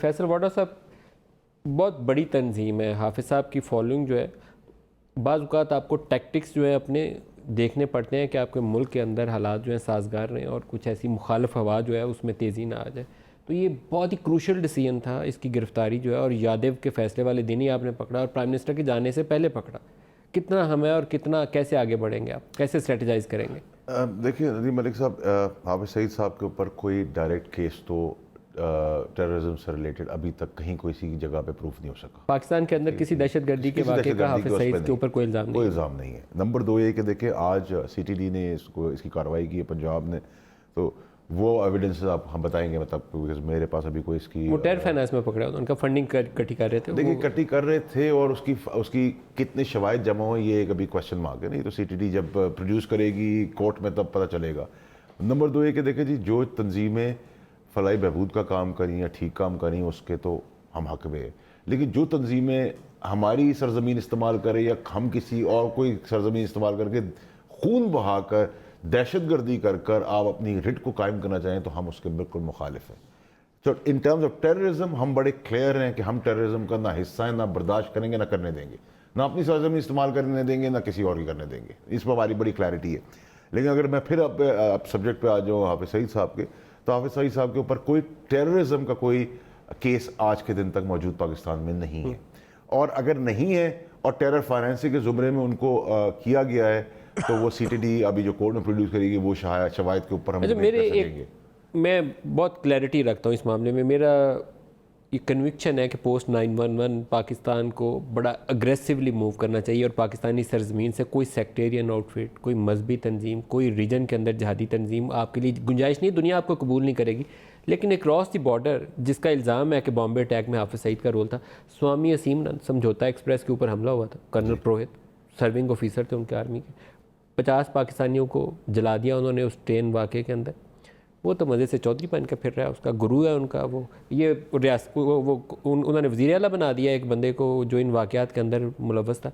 فیصل واڈا صاحب بہت بڑی تنظیم ہے. حافظ صاحب کی فالوئنگ جو ہے، بعض اوقات آپ کو ٹیکٹکس جو ہے اپنے دیکھنے پڑتے ہیں کہ آپ کے ملک کے اندر حالات جو ہیں سازگار رہیں اور کچھ ایسی مخالف ہوا جو ہے اس میں تیزی نہ آ جائے. تو یہ بہت ہی کروشل ڈیسیژن تھا اس کی گرفتاری جو ہے، اور یادیو کے فیصلے والے دن ہی آپ نے پکڑا اور پرائم منسٹر کے جانے سے پہلے پکڑا. کتنا ہمیں اور کتنا کیسے آگے بڑھیں گے، آپ کیسے اسٹریٹجائز کریں گے؟ دیکھیے ندیم ملک صاحب، حافظ سعید صاحب کے اوپر کوئی ڈائریکٹ کیس تو ٹیررزم سے ریلیٹڈ ابھی تک کہیں کسی جگہ پہ پروف نہیں ہو سکا. پاکستان کے اندر کسی دہشت گردی کے واقعے کا حافظ سعید کے اوپر کوئی الزام نہیں ہے. نمبر 2 یہ کہ دیکھیں آج سی ٹی ڈی نے اس کی کارروائی کی ہے پنجاب نے، تو وہ ایویڈنس آپ ہم بتائیں گے، مطلب میرے پاس ابھی کوئی اس کی وہ ٹیر فائنانس میں پکڑا ان کا فنڈنگ کٹھی کر رہے تھے. دیکھیں کٹھی کر رہے تھے اور اس کی کتنے شواہد جمع ہوئے یہ ایک ابھی کویشچن مارک ہے. نہیں تو سی ٹی ڈی جب پروڈیوس کرے گی کورٹ میں تب پتہ چلے گا. نمبر 2 یہ کہ دیکھیں جی جو تنظیمیں فلاحی بہبود کا کام کریں یا ٹھیک کام کریں اس کے تو ہم حق میں ہیں، لیکن جو تنظیمیں ہماری سرزمین استعمال کریں یا ہم کسی اور کوئی سرزمین استعمال کر کے خون بہا کر دہشت گردی کر آپ اپنی رٹ کو قائم کرنا چاہیں تو ہم اس کے بالکل مخالف ہیں. تو ان ٹرمز آف ٹیررزم ہم بڑے کلیئر ہیں کہ ہم ٹیررزم کا نہ حصہ ہیں، نہ برداشت کریں گے، نہ کرنے دیں گے، نہ اپنی سرزمین استعمال کرنے دیں گے، نہ کسی اور کی کرنے دیں گے. اس پر ہماری بڑی کلیئرٹی ہے. لیکن اگر میں پھر اب سبجیکٹ پہ آ جاؤں حافظ سعید صاحب کے، تو حافظ سعید صاحب کے اوپر کوئی ٹیررزم کا کوئی کیس آج کے دن تک موجود پاکستان میں نہیں ہے. اور اگر نہیں ہے اور ٹیرر فائنینسنگ کے زمرے میں ان کو کیا گیا ہے تو وہ سی ٹی ڈی ابھی جو کورٹ میں پروڈیوس کرے گی وہ شواہد کے اوپر ہم میرے میں بہت کلیئرٹی رکھتا ہوں اس معاملے میں. میرا یہ کنوکشن ہے کہ پوسٹ 9/11 پاکستان کو بڑا اگریسولی موو کرنا چاہیے، اور پاکستانی سرزمین سے کوئی سیکٹیرین آؤٹ فٹ، کوئی مذہبی تنظیم، کوئی ریجن کے اندر جہادی تنظیم آپ کے لیے گنجائش نہیں، دنیا آپ کو قبول نہیں کرے گی. لیکن اکراس دی بارڈر جس کا الزام ہے کہ بامبے اٹیک میں حافظ سعید کا رول تھا، سوامی اسیم سمجھوتا ایکسپریس کے اوپر حملہ ہوا تھا، کرنل پروہت سرونگ آفیسر تھے ان کے آرمی کے، 50 پاکستانیوں کو جلا دیا انہوں نے اس ٹرین واقعے کے اندر. وہ تو مزے سے چودھری پہن کے پھر رہا ہے، اس کا گرو ہے ان کا. وہ یہ ریاست انہوں نے وزیر اعلیٰ بنا دیا ایک بندے کو جو ان واقعات کے اندر ملوث تھا.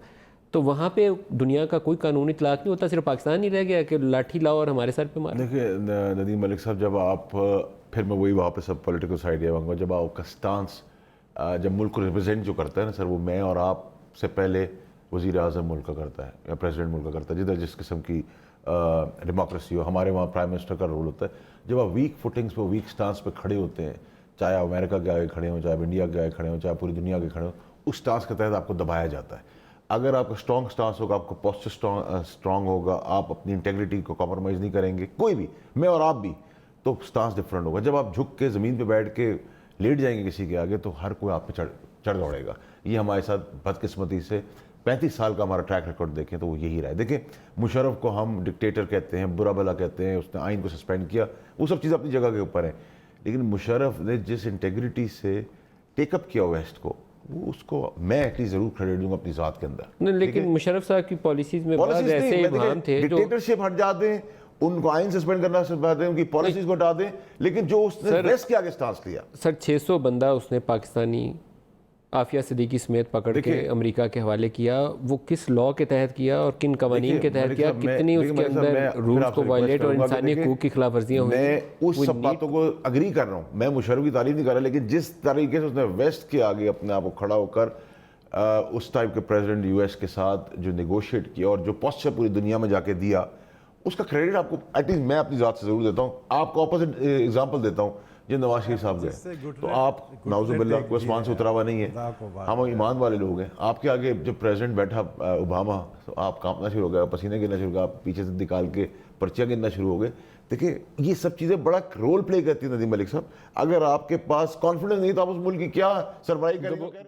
تو وہاں پہ دنیا کا کوئی قانونی اطلاق نہیں ہوتا، صرف پاکستان ہی رہ گیا کہ لاٹھی لاؤ اور ہمارے سر پہ مارو. دیکھیے ندیم ملک صاحب، جب آپ پھر میں وہی وہاں پہ سب پولیٹیکل سائڈ یہ آؤں گا، جب آپ کا سٹانس جب ملک کو ریپرزینٹ جو کرتا ہے نا سر، وہ میں اور آپ سے پہلے وزیر اعظم ملک کا کرتا ہے یا پریزیڈنٹ ملک کا کرتا ہے، جدھر جس قسم کی ڈیموکریسی ہو. ہمارے وہاں پرائم منسٹر کا رول ہوتا ہے. جب آپ ویک فوٹنگز پہ ویک سٹانس پہ کھڑے ہوتے ہیں، چاہے آپ امریکہ کے آگے کھڑے ہوں، چاہے آپ انڈیا کے آگے کھڑے ہوں، چاہے پوری دنیا کے کھڑے ہوں، اس سٹانس کے تحت آپ کو دبایا جاتا ہے. اگر آپ کا اسٹرانگ سٹانس ہوگا، آپ کا پوسچر اسٹرانگ ہوگا، آپ اپنی انٹیگریٹی کو کمپرومائز نہیں کریں گے، کوئی بھی، میں اور آپ بھی، تو سٹانس ڈفرینٹ ہوگا. جب آپ جھک کے زمین پہ بیٹھ کے لیٹ جائیں گے کسی کے آگے تو ہر کوئی آپ پہ چڑھ دوڑے گا. یہ ہمارے ساتھ بدقسمتی سے 35 سال کا ہمارا ٹریک ریکارڈ دیکھیں تو وہ یہی رہا ہے. دیکھیں مشرف کو ہم ڈکٹیٹر کہتے ہیں، برا بلا کہتے ہیں، اس نے آئین کو سسپینڈ کیا، وہ سب چیز اپنی جگہ کے اوپر ہیں. لیکن مشرف نے جس انٹیگریٹی سے ٹیک اپ کیا ویسٹ کو، وہ اس کو میں ایٹ لیسٹ ضرور کریڈٹ دوں گا اپنی ذات کے اندر. لیکن مشرف صاحب کی پالیسیز میں بعض ایسے ابہام تھے، ڈکٹیٹرشپ ہٹ جاتے ہیں، ان کو آئین سسپینڈ کرنا سکھاتے ہیں، ان کی پالیسیز کو ہٹا دیں، لیکن جو اس نے ویسٹ کے آگے سٹانس لیا. سر 600 بندہ اس نے پاکستانی عافیہ صدیقی سمیت پکڑ کے امریکہ کے حوالے کیا. وہ کس لاء کے تحت کیا اور کن قوانین کے تحت کیا، کتنی اس کے اندر رولز کو وائلیٹ اور انسانی حقوق کی خلاف ورزیاں ہوئی. میں اس سب باتوں کو اگری کر رہا ہوں، میں مشرف کی تعریف نہیں کر رہا، لیکن جس طریقے سے اس نے ویسٹ کے آگے اپنے آپ کو کھڑا ہو کر اس ٹائپ کے پریزیڈنٹ یو ایس کے ساتھ جو نیگوشیٹ کیا اور جو پوسچر پوری دنیا میں جا کے دیا، اس کا کریڈٹ آپ کو ایٹ لیسٹ میں اپنی ذات سے ضرور دیتا ہوں. آپ کو اپوزٹ ایگزامپل دیتا ہوں. جب نواز شریف صاحب گئے تو آپ نعوذ باللہ کو آسمان سے اترا ہوا نہیں ہے، ہم ایمان والے لوگ ہیں. آپ کے آگے جب پریزیڈنٹ بیٹھا اوباما تو آپ کانپنا شروع ہو گیا، پسینے گرنا شروع ہو گیا، آپ پیچھے سے نکال کے پرچیاں گرنا شروع ہو گئے. دیکھیں یہ سب چیزیں بڑا رول پلے کرتی ہیں ندیم ملک صاحب. اگر آپ کے پاس کانفیڈنس نہیں تو آپ اس ملک کی کیا سربراہی کریں گے.